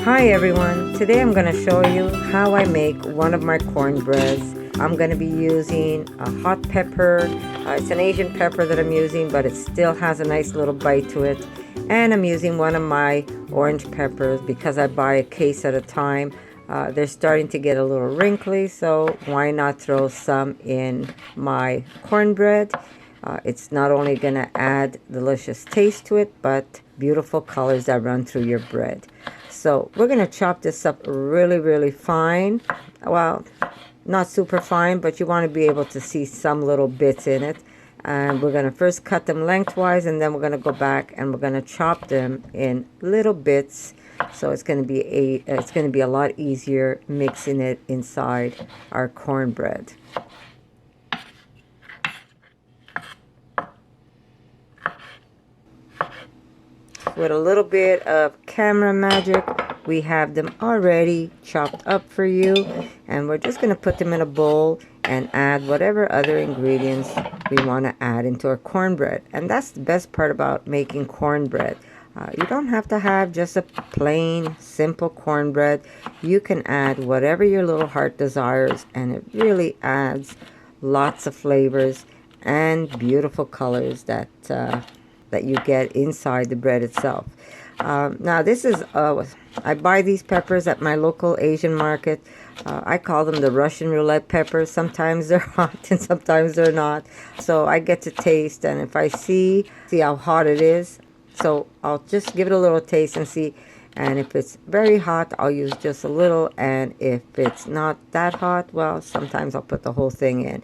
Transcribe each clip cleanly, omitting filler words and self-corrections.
Hi everyone, today I'm going to show you how I make one of my cornbreads. I'm going to be using a hot pepper. It's an Asian pepper that I'm using, but it still has a nice little bite to it. And I'm using one of my orange peppers because I buy a case at a time. They're starting to get a little wrinkly, so why not throw some in my cornbread? It's not only going to add delicious taste to it, but beautiful colors that run through your bread. So we're going to chop this up really fine. Well, not super fine, but you want to be able to see some little bits in it. And we're going to first cut them lengthwise, and then we're going to go back and we're going to chop them in little bits. So it's going to be a lot easier mixing it inside our cornbread. With a little bit of camera magic, we have them already chopped up for you, and we're just going to put them in a bowl and add whatever other ingredients we want to add into our cornbread. And that's the best part about making cornbread. You don't have to have just a plain, simple cornbread. You can add whatever your little heart desires, and it really adds lots of flavors and beautiful colors that you get inside the bread itself. Now this is, I buy these peppers at my local Asian market. I call them the Russian roulette peppers. Sometimes they're hot and sometimes they're not. So I get to taste, and if I see how hot it is, so I'll just give it a little taste and see. And if it's very hot, I'll use just a little. And if it's not that hot, well, sometimes I'll put the whole thing in.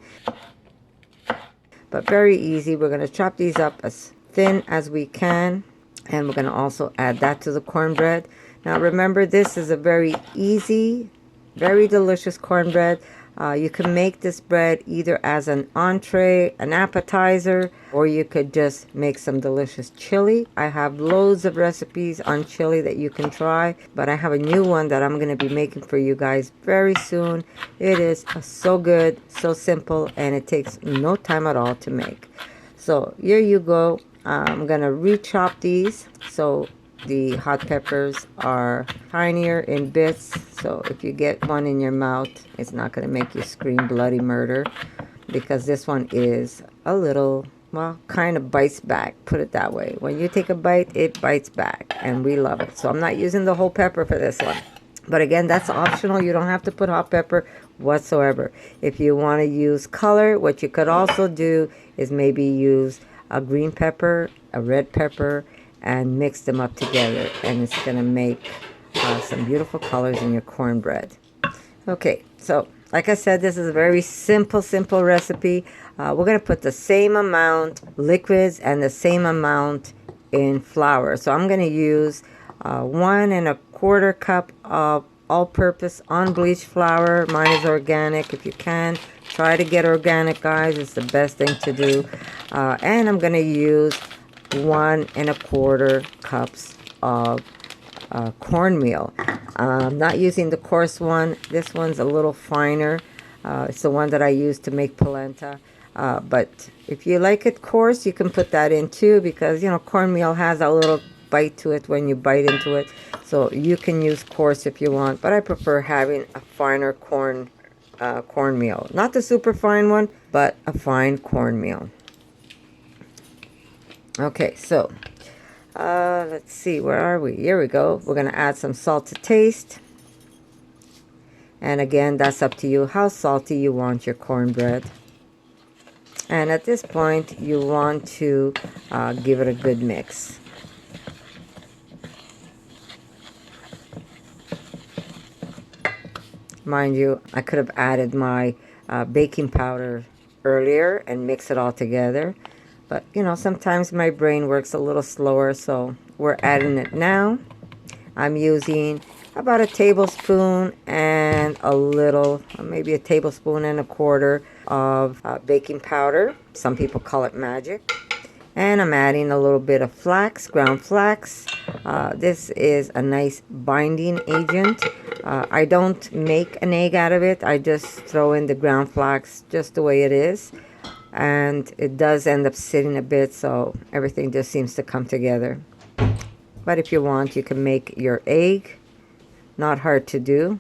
But very easy. We're going to chop these up as thin as we can, and we're going to also add that to the cornbread. Now remember, this is a very easy, very delicious cornbread. You can make this bread either as an entree, an appetizer, or you could just make some delicious chili. I have loads of recipes on chili that you can try, but I have a new one that I'm going to be making for you guys very soon. It is so good, so simple, and it takes no time at all to make. So here you go. I'm going to re-chop these so the hot peppers are tinier in bits. So if you get one in your mouth, it's not going to make you scream bloody murder, because this one is a little, well, kind of bites back, put it that way. When you take a bite, it bites back, and we love it. So I'm not using the whole pepper for this one. But again, that's optional. You don't have to put hot pepper whatsoever. If you want to use color, what you could also do is maybe use a green pepper, a red pepper, and mix them up together, and it's going to make some beautiful colors in your cornbread. Okay, so like I said, this is a very simple recipe. We're going to put the same amount liquids and the same amount in flour. So I'm going to use 1 1/4 cup of all-purpose unbleached flour. Mine is organic. If you can, try to get organic, guys. It's the best thing to do. And I'm going to use 1 1/4 cups of cornmeal. I'm not using the coarse one. This one's a little finer. It's the one that I use to make polenta. But if you like it coarse, you can put that in too, because, you know, cornmeal has a little bite to it when you bite into it. So you can use coarse if you want, but I prefer having a finer cornmeal. Not the super fine one, but a fine cornmeal. Okay, so let's see, where are we? Here we go. We're going to add some salt to taste. And again, that's up to you how salty you want your cornbread. And at this point, you want to give it a good mix. Mind you, I could have added my baking powder earlier and mix it all together. But, you know, sometimes my brain works a little slower, so we're adding it now. I'm using about a tablespoon and a little, maybe a tablespoon and a quarter of baking powder. Some people call it magic. And I'm adding a little bit of flax, ground flax. This is a nice binding agent. I don't make an egg out of it. I just throw in the ground flax just the way it is. And it does end up sitting a bit, so everything just seems to come together. But if you want, you can make your egg not hard to do.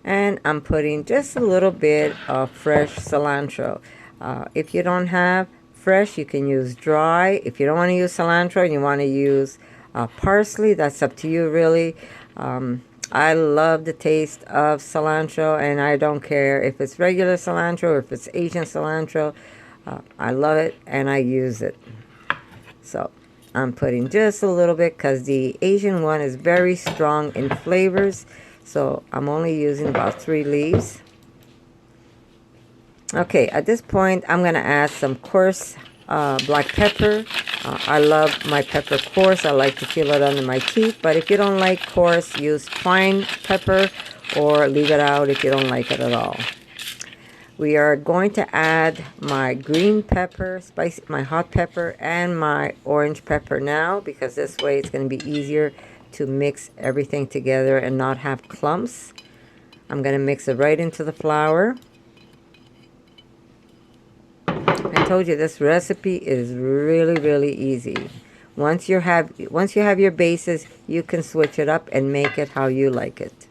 And I'm putting just a little bit of fresh cilantro. If you don't have fresh, you can use dry. If you don't want to use cilantro and you want to use parsley, that's up to you really. I love the taste of cilantro, and I don't care if it's regular cilantro or if it's Asian cilantro. I love it and I use it. So I'm putting just a little bit because the Asian one is very strong in flavors. So I'm only using about 3 leaves. Okay, at this point I'm going to add some coarse black pepper. I love my pepper coarse. I like to feel it under my teeth. But if you don't like coarse, use fine pepper or leave it out if you don't like it at all. We are going to add my green pepper, my hot pepper, and my orange pepper now, because this way it's going to be easier to mix everything together and not have clumps. I'm going to mix it right into the flour. I told you this recipe is really easy. Once you have your bases, you can switch it up and make it how you like it.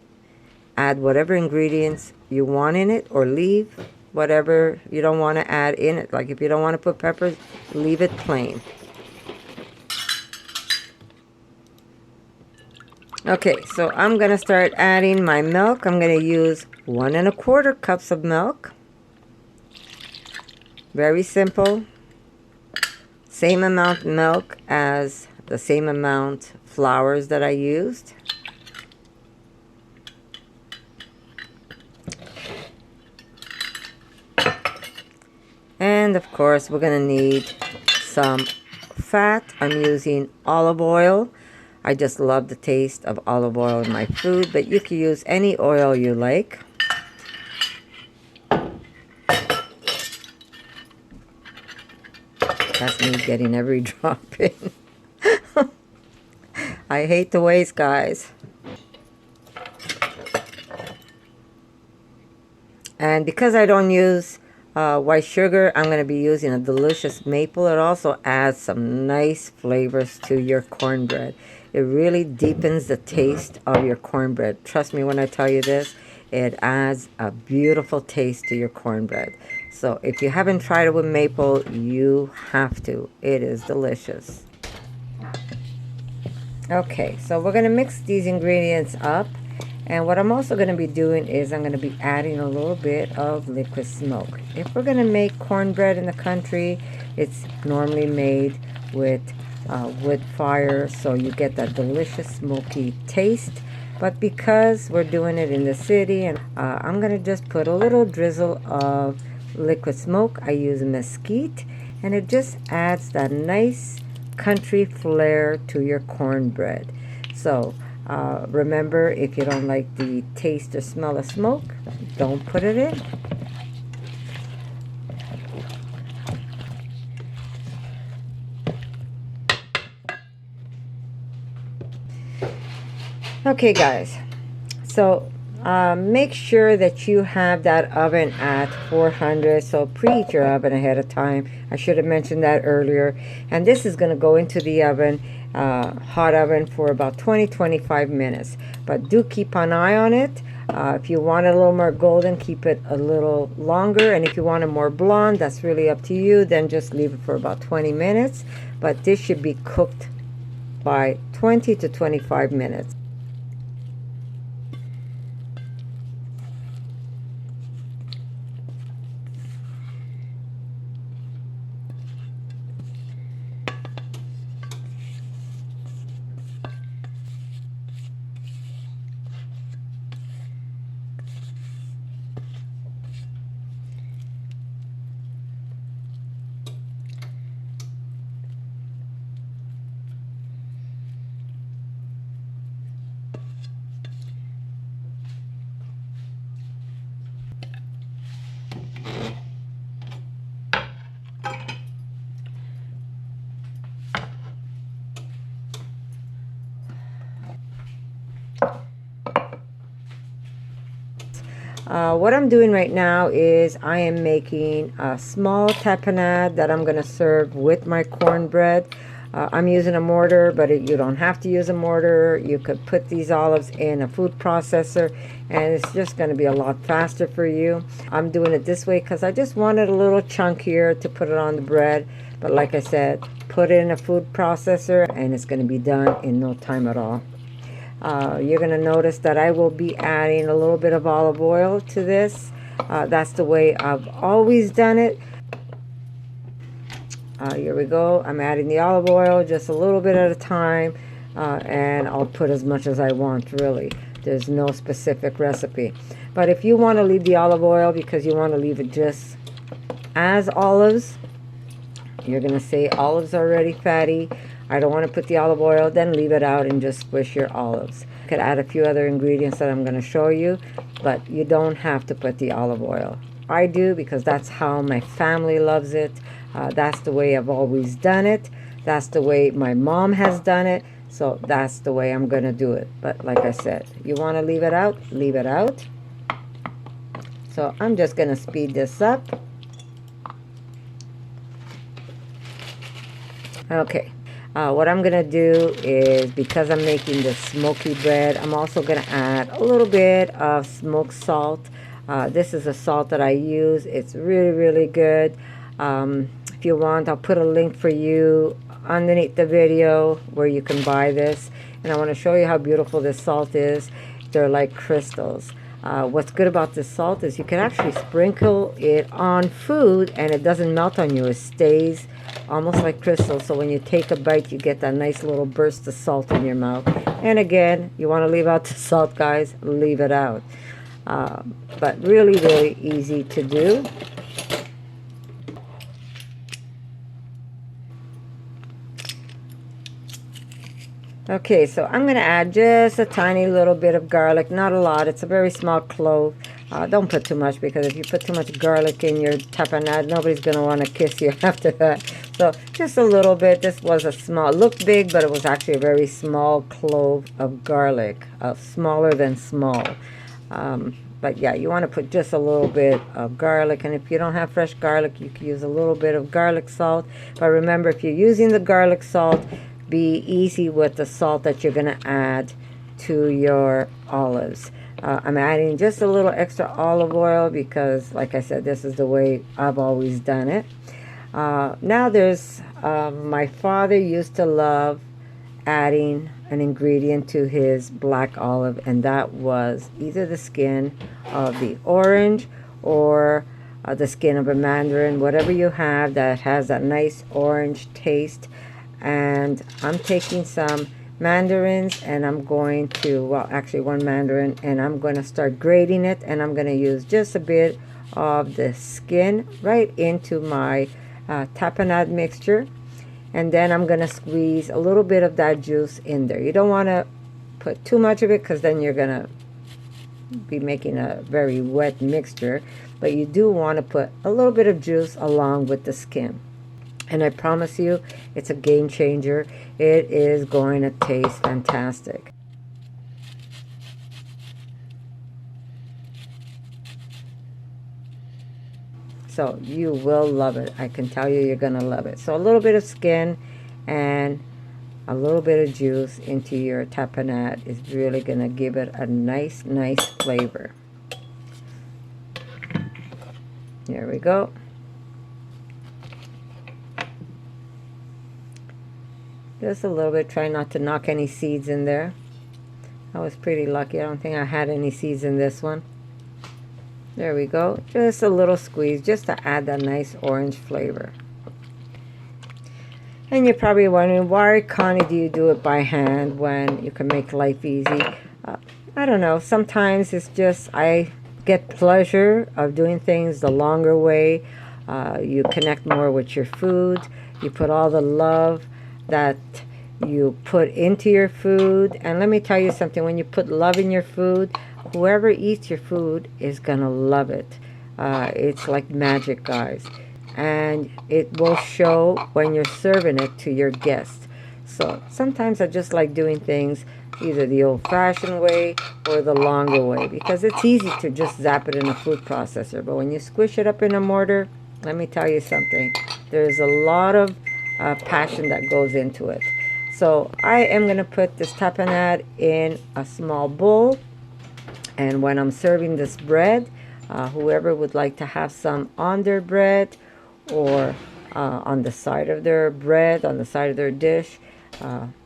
Add whatever ingredients you want in it, or leave whatever you don't want to add in it. Like if you don't want to put peppers, leave it plain. Okay, so I'm going to start adding my milk. I'm going to use 1 1/4 cups of milk. Very simple. Same amount milk as the same amount flours that I used. And of course, we're going to need some fat. I'm using olive oil. I just love the taste of olive oil in my food, but you can use any oil you like. That's me getting every drop in. I hate to waste, guys. And because I don't use white sugar, I'm going to be using a delicious maple. It also adds some nice flavors to your cornbread. It really deepens the taste of your cornbread. Trust me when I tell you this, it adds a beautiful taste to your cornbread. So if you haven't tried it with maple, you have to. It is delicious. Okay, so we're going to mix these ingredients up. And what I'm also going to be doing is I'm going to be adding a little bit of liquid smoke. If we're going to make cornbread in the country, it's normally made with wood fire, so you get that delicious smoky taste. But because we're doing it in the city, and I'm going to just put a little drizzle of liquid smoke. I use mesquite, and it just adds that nice country flair to your cornbread. So remember, if you don't like the taste or smell of smoke, don't put it in. Okay guys, so make sure that you have that oven at 400, so preheat your oven ahead of time. I should have mentioned that earlier. And this is going to go into the oven, hot oven, for about 20-25 minutes. But do keep an eye on it. If you want it a little more golden, keep it a little longer. And if you want it more blonde, that's really up to you. Then just leave it for about 20 minutes. But this should be cooked by 20 to 25 minutes. What I'm doing right now is I am making a small tapenade that I'm going to serve with my cornbread. I'm using a mortar, but you don't have to use a mortar. You could put these olives in a food processor, and it's just going to be a lot faster for you. I'm doing it this way because I just wanted a little chunkier to put it on the bread. But like I said, put it in a food processor, and it's going to be done in no time at all. You're going to notice that I will be adding a little bit of olive oil to this. That's the way I've always done it. Here we go. I'm adding the olive oil just a little bit at a time, and I'll put as much as I want, really. There's no specific recipe. But if you want to leave the olive oil because you want to leave it just as olives, you're going to say olives are already fatty, I don't want to put the olive oil, then leave it out and just squish your olives. You could add a few other ingredients that I'm going to show you, but you don't have to put the olive oil. I do because that's how my family loves it. That's the way I've always done it. That's the way my mom has done it. So that's the way I'm going to do it. But like I said, you want to leave it out, leave it out. So I'm just going to speed this up. Okay. What I'm going to do is, because I'm making this smoky bread, I'm also going to add a little bit of smoked salt. This is a salt that I use. It's really, really good. If you want, I'll put a link for you underneath the video where you can buy this. And I want to show you how beautiful this salt is. They're like crystals. What's good about this salt is you can actually sprinkle it on food and it doesn't melt on you. It stays almost like crystals. So when you take a bite, you get that nice little burst of salt in your mouth. And again, you want to leave out the salt, guys, leave it out. But really, really easy to do. Okay, so I'm going to add just a tiny little bit of garlic, not a lot. It's a very small clove. Don't put too much, because if you put too much garlic in your tapenade, nobody's going to want to kiss you after that. So just a little bit. This was a small, looked big, but it was actually a very small clove of garlic, smaller than small. But yeah, you want to put just a little bit of garlic. And if you don't have fresh garlic, you can use a little bit of garlic salt. But remember, if you're using the garlic salt, be easy with the salt that you're going to add to your olives. I'm adding just a little extra olive oil because, like I said, this is the way I've always done it. Now there's, my father used to love adding an ingredient to his black olive, and that was either the skin of the orange or the skin of a mandarin, whatever you have that has that nice orange taste. And I'm taking some mandarins, and I'm going to, well, actually one mandarin, and I'm going to start grating it, and I'm going to use just a bit of the skin right into my tapenade mixture. And then I'm going to squeeze a little bit of that juice in there. You don't want to put too much of it, because then you're going to be making a very wet mixture. But you do want to put a little bit of juice along with the skin. And I promise you, it's a game changer. It is going to taste fantastic. So you will love it. I can tell you, you're going to love it. So a little bit of skin and a little bit of juice into your tapenade is really going to give it a nice flavor. There we go. Just a little bit. Try not to knock any seeds in there. I was pretty lucky. I don't think I had any seeds in this one. There we go. Just a little squeeze just to add that nice orange flavor. And you're probably wondering, why, Connie, do you do it by hand when you can make life easy? I don't know. Sometimes it's just I get pleasure of doing things the longer way. You connect more with your food. You put all the love that you put into your food. And let me tell you something, when you put love in your food, whoever eats your food is gonna love it. It's like magic, guys, and it will show when you're serving it to your guests. So sometimes I just like doing things either the old-fashioned way or the longer way, because it's easy to just zap it in a food processor. But when you squish it up in a mortar, let me tell you something, there's a lot of passion that goes into it. So I am going to put this tapenade in a small bowl, and when I'm serving this bread, whoever would like to have some on their bread or on the side of their bread, on the side of their dish,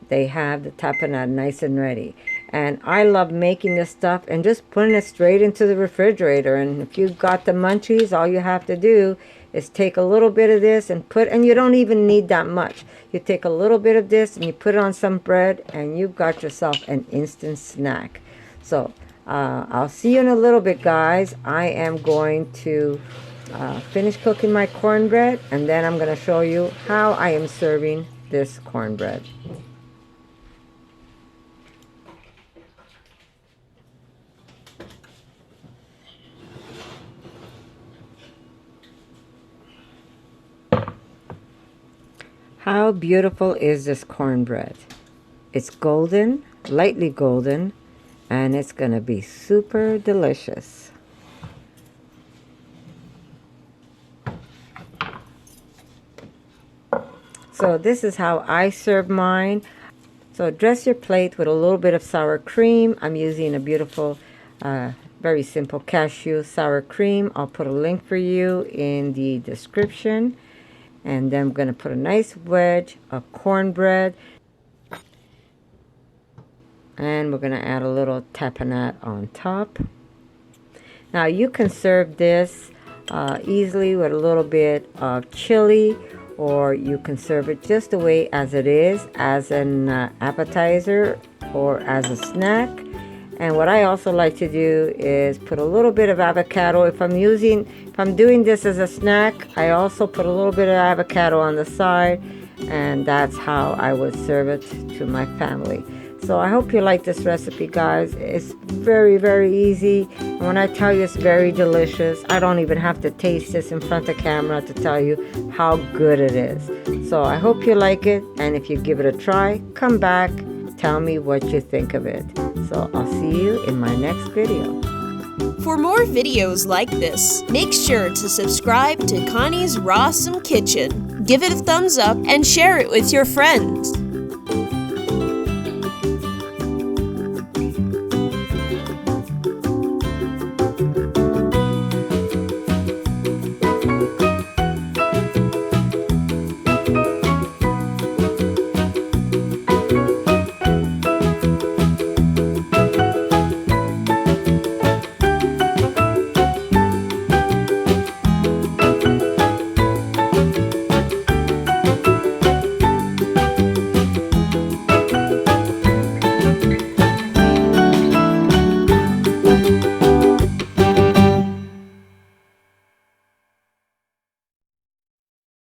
they have the tapenade nice and ready. And I love making this stuff and just putting it straight into the refrigerator. And if you've got the munchies, all you have to do is take a little bit of this and and you don't even need that much. You take a little bit of this and you put it on some bread, and you've got yourself an instant snack. So I'll see you in a little bit, guys. I am going to finish cooking my cornbread, and then I'm going to show you how I am serving this cornbread. How beautiful is this cornbread? It's golden, lightly golden, and it's going to be super delicious. So this is how I serve mine. So dress your plate with a little bit of sour cream. I'm using a beautiful, very simple cashew sour cream. I'll put a link for you in the description. And then I'm going to put a nice wedge of cornbread. And we're going to add a little tapenade on top. Now you can serve this easily with a little bit of chili, or you can serve it just the way as it is, as an appetizer or as a snack. And what I also like to do is put a little bit of avocado. If I'm doing this as a snack, I also put a little bit of avocado on the side, and that's how I would serve it to my family. So I hope you like this recipe, guys. It's very, very easy. And when I tell you it's very delicious, I don't even have to taste this in front of camera to tell you how good it is. So I hope you like it, and if you give it a try, come back, tell me what you think of it. So I'll see you in my next video. For more videos like this, make sure to subscribe to Connie's RAWsome Kitchen. Give it a thumbs up and share it with your friends.